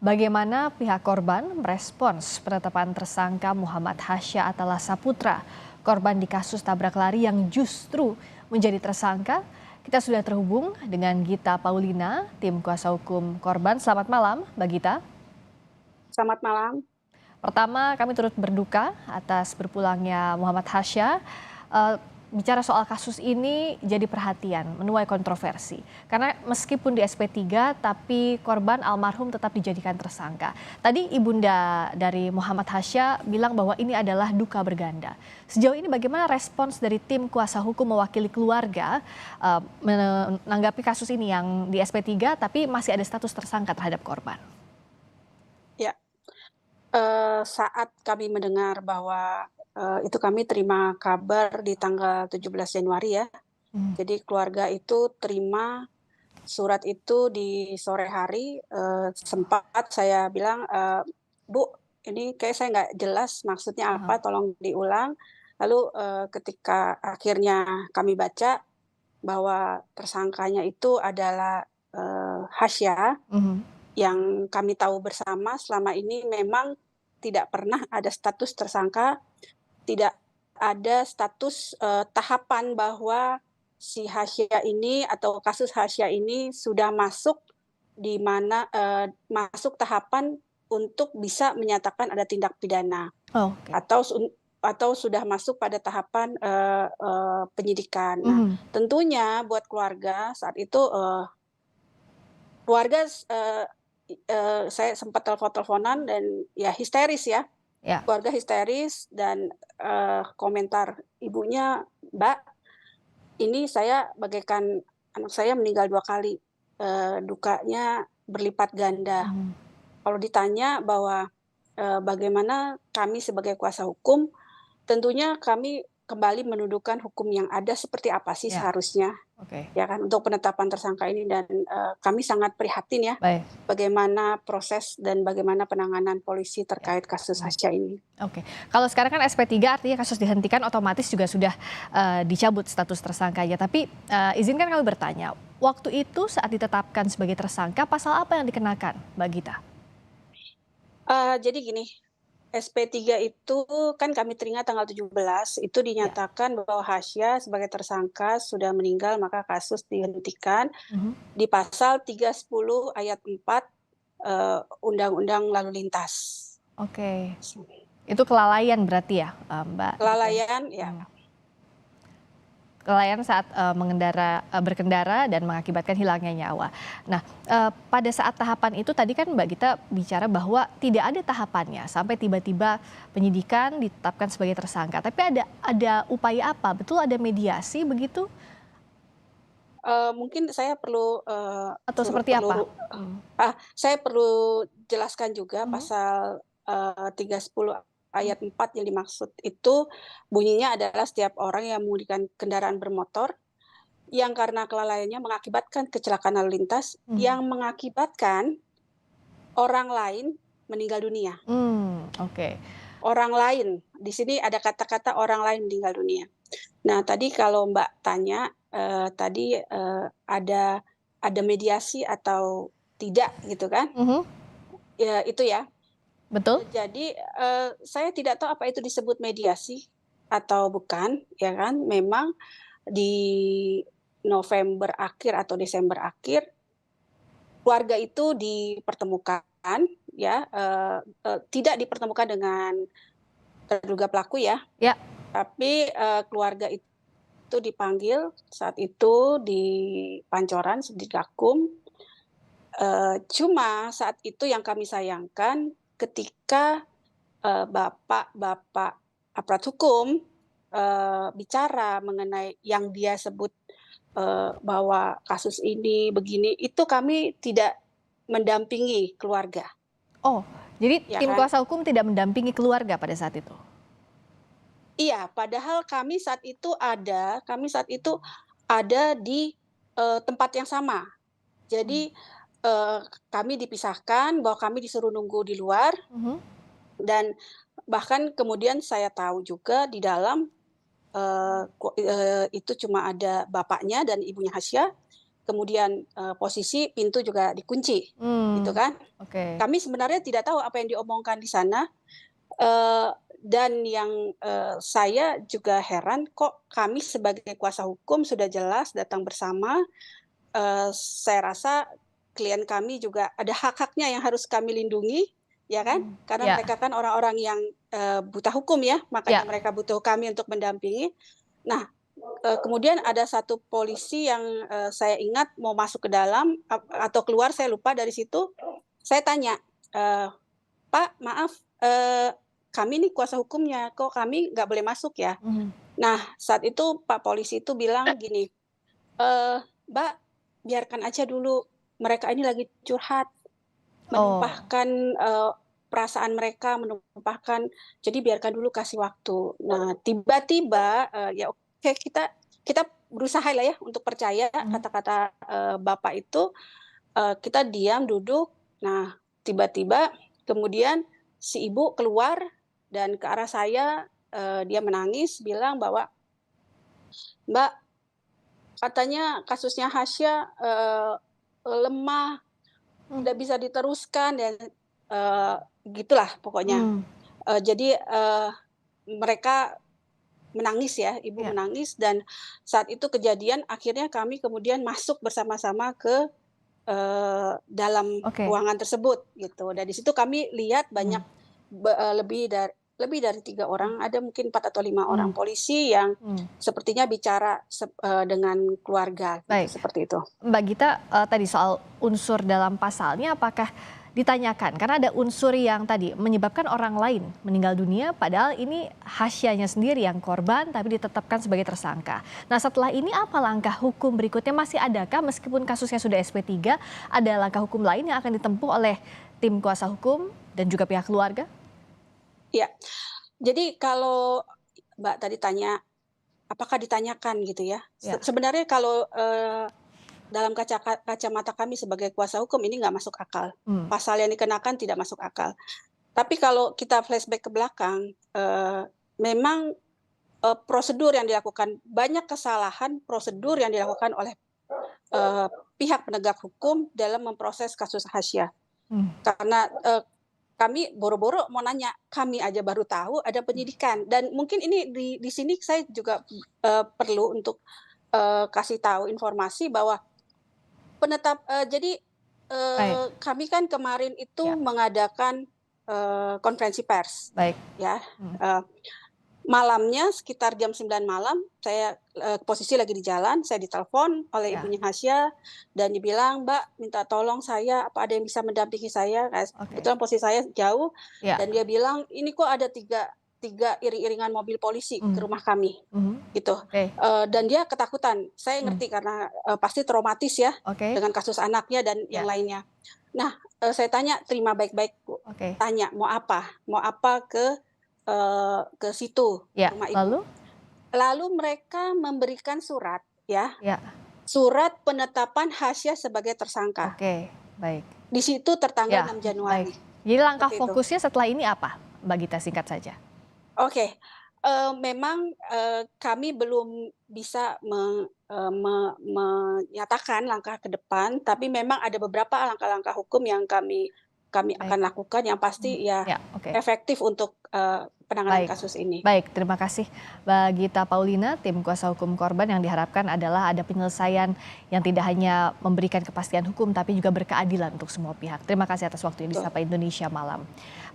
Bagaimana pihak korban merespons penetapan tersangka Muhammad Hasya Atala Saputra, korban di kasus tabrak lari yang justru menjadi tersangka? Kita sudah terhubung dengan Gita Paulina, tim kuasa hukum korban. Selamat malam, Mbak Gita. Selamat malam. Pertama, kami turut berduka atas berpulangnya Muhammad Hasya. Eh, Bicara soal kasus ini jadi perhatian, menuai kontroversi. Karena meskipun di SP3, tapi korban almarhum tetap dijadikan tersangka. Tadi ibunda dari Muhammad Hasya bilang bahwa ini adalah duka berganda. Sejauh ini bagaimana respons dari tim kuasa hukum mewakili keluarga menanggapi kasus ini yang di SP3, tapi masih ada status tersangka terhadap korban? Ya, saat kami mendengar bahwa, itu kami terima kabar di tanggal 17 Januari ya. Hmm. Jadi keluarga itu terima surat itu di sore hari, sempat saya bilang, "Bu, ini kayak saya nggak jelas maksudnya Aha. apa, tolong diulang." Lalu, ketika akhirnya kami baca bahwa tersangkanya itu adalah, Hasya, Mhm. yang kami tahu bersama selama ini memang tidak pernah ada status tersangka, tidak ada status, tahapan bahwa si Hasya ini atau kasus Hasya ini sudah masuk di mana, masuk tahapan untuk bisa menyatakan ada tindak pidana Oh, oke. atau sudah masuk pada tahapan, penyidikan. Nah, Mhm. tentunya buat keluarga saat itu, keluarga saya sempat telepon-teleponan dan ya histeris ya, Ya. keluarga histeris dan, komentar ibunya, "Mbak, ini saya bagaikan anak saya meninggal 2 kali, dukanya berlipat ganda." Mhm. Kalau ditanya bahwa, bagaimana kami sebagai kuasa hukum, tentunya kami kembali mendudukan hukum yang ada seperti apa sih Ya. seharusnya, Oke. ya kan, untuk penetapan tersangka ini dan, kami sangat prihatin ya, Baik. bagaimana proses dan bagaimana penanganan polisi Ya. terkait kasus Mhm. Hasya ini. Oke. Kalau sekarang kan SP3 artinya kasus dihentikan otomatis juga sudah, dicabut status tersangkanya. Tapi, izinkan kami bertanya, waktu itu saat ditetapkan sebagai tersangka, pasal apa yang dikenakan, Mbak Gita? Jadi gini, SP3 itu kan kami teringat tanggal 17, itu Ya. dinyatakan bahwa Hasya sebagai tersangka sudah meninggal, maka kasus dihentikan Mhm. di pasal 310 ayat 4, Undang-Undang Lalu Lintas. Oke. Itu kelalaian berarti ya, Mbak Gita ya? Kelalaian ya. Mhm. Kelalaian saat, berkendara dan mengakibatkan hilangnya nyawa. Nah, pada saat tahapan itu tadi kan Mbak Gita bicara bahwa tidak ada tahapannya sampai tiba-tiba penyidikan ditetapkan sebagai tersangka. Tapi ada upaya apa? Betul ada mediasi begitu Mungkin saya perlu, atau seperti apa? Mhm. saya perlu jelaskan juga Mhm. pasal, 310 ayat 4 yang dimaksud itu bunyinya adalah setiap orang yang mengemudikan kendaraan bermotor yang karena kelalaiannya mengakibatkan kecelakaan lalu lintas Mhm. yang mengakibatkan orang lain meninggal dunia. Oke. Orang lain, di sini ada kata-kata orang lain meninggal dunia. Nah, tadi kalau Mbak tanya, tadi, ada mediasi atau tidak gitu kan, Mhm. ya itu ya. Betul? Jadi, saya tidak tahu apa itu disebut mediasi atau bukan, ya kan. Memang di November akhir atau Desember akhir, keluarga itu dipertemukan ya, tidak dipertemukan dengan terduga pelaku ya, Ya. tapi, keluarga itu dipanggil saat itu di Pancoran, di Gakum, cuma saat itu yang kami sayangkan ketika, bapak-bapak aparat hukum, bicara mengenai yang dia sebut, bahwa kasus ini begini, itu kami tidak mendampingi keluarga, Oh, jadi ya tim kan. kuasa hukum tidak mendampingi keluarga pada saat itu? Iya, padahal kami saat itu ada di, tempat yang sama. Mmm. Jadi, kami dipisahkan bahwa kami disuruh nunggu di luar Mhm. dan bahkan kemudian saya tahu juga di dalam, itu cuma ada bapaknya dan ibunya Hasya, kemudian posisi pintu juga dikunci, gitu kan. Oke. Kami sebenarnya tidak tahu apa yang diomongkan di sana, dan yang, saya juga heran kok kami sebagai kuasa hukum sudah jelas datang bersama, saya rasa klien kami juga ada hak-haknya yang harus kami lindungi, ya kan, karena Ya, mereka kan orang-orang yang, buta hukum ya, makanya ya. mereka butuh kami untuk mendampingi. Nah, kemudian ada satu polisi yang, saya ingat mau masuk ke dalam atau keluar saya lupa dari situ, saya tanya, "Pak maaf, kami nih kuasa hukumnya, kok kami nggak boleh masuk ya?" Mhm. Nah, saat itu Pak polisi itu bilang gini, "Mbak, biarkan aja dulu, mereka ini lagi curhat, Oh, menumpahkan, perasaan mereka, menumpahkan jadi biarkan dulu, kasih waktu." Nah, tiba-tiba, ya oke kita kita berusaha lah ya untuk percaya mhm. kata-kata, Bapak itu, kita diam, duduk, nah tiba-tiba kemudian si ibu keluar dan ke arah saya, dia menangis bilang bahwa, "Mbak, katanya kasusnya Hasya, lemah, Mmm. tidak bisa diteruskan," dan, eee, gitulah pokoknya. Mmm, Jadi, mereka menangis ya, ibu iya. menangis dan saat itu kejadian akhirnya kami kemudian masuk bersama-sama ke, dalam Oke. ruangan tersebut gitu, dan di situ kami lihat Mmm, banyak lebih dari 3 mmm, orang, ada mungkin 4 atau 5 orang mmm, polisi yang mmm. sepertinya bicara dengan keluarga gitu, Baik. seperti itu. Mbak Gita, tadi soal unsur dalam pasalnya apakah ditanyakan? Karena ada unsur yang tadi menyebabkan orang lain meninggal dunia padahal ini Hasyanya sendiri yang korban tapi ditetapkan sebagai tersangka. Nah, setelah ini apa langkah hukum berikutnya? Masih adakah meskipun kasusnya sudah SP3, ada langkah hukum lain yang akan ditempuh oleh tim kuasa hukum dan juga pihak keluarga? Iya, jadi kalau Mbak tadi tanya, apakah ditanyakan gitu ya, Ya. sebenarnya kalau, dalam kacamata kami sebagai kuasa hukum ini nggak masuk akal. Mmm, Pasal yang dikenakan tidak masuk akal. Tapi kalau kita flashback ke belakang, memang, prosedur yang dilakukan banyak kesalahan prosedur yang dilakukan oleh, eee, pihak penegak hukum dalam memproses kasus Hasya. mmm, Karena, kami boro-boro mau nanya, kami aja baru tahu ada penyidikan dan mungkin ini di sini saya juga, perlu untuk, kasih tahu informasi bahwa jadi, baik. kami kan kemarin itu Ya, mengadakan, konferensi pers, baik. ya, Mhm, eee, malamnya sekitar jam 9 malam saya, posisi lagi di jalan, saya ditelepon oleh ya, ibunya Hasya dan dibilang, "Mbak, minta tolong saya, apa ada yang bisa mendampingi saya?" oke. Kebetulan posisi saya jauh Ya, dan dia bilang, "Ini kok ada tiga tiga iring-iringan mobil polisi ke mmm, rumah kami." mhm, Gitu, oke, dan dia ketakutan. Saya mmm, ngerti karena, pasti traumatis ya, oke, dengan kasus anaknya dan yang ya, lainnya. Nah, saya tanya, terima baik-baik, Bu. oke. Tanya, "Mau apa?" Mau apa ke situ, Ya, rumah Ibu. lalu? Lalu mereka memberikan surat ya, Ya, surat penetapan Hasya sebagai tersangka. oke, baik. Di situ tertanggal Ya, 6 baik. Januari, Jadi langkah seperti itu. fokusnya setelah ini apa, Mbak Gita, singkat saja? Oke, memang, kami belum bisa menyatakan langkah ke depan, tapi memang ada beberapa langkah-langkah hukum yang kami Baik, akan lakukan yang mmm, pasti ya ya, oke, efektif untuk, penanganan baik. kasus ini. Baik, terima kasih Mbak Gita Paulina, tim kuasa hukum korban yang diharapkan adalah ada penyelesaian yang tidak hanya memberikan kepastian hukum tapi juga berkeadilan untuk semua pihak. Terima kasih atas waktunya di Betul. Sapa Indonesia Malam.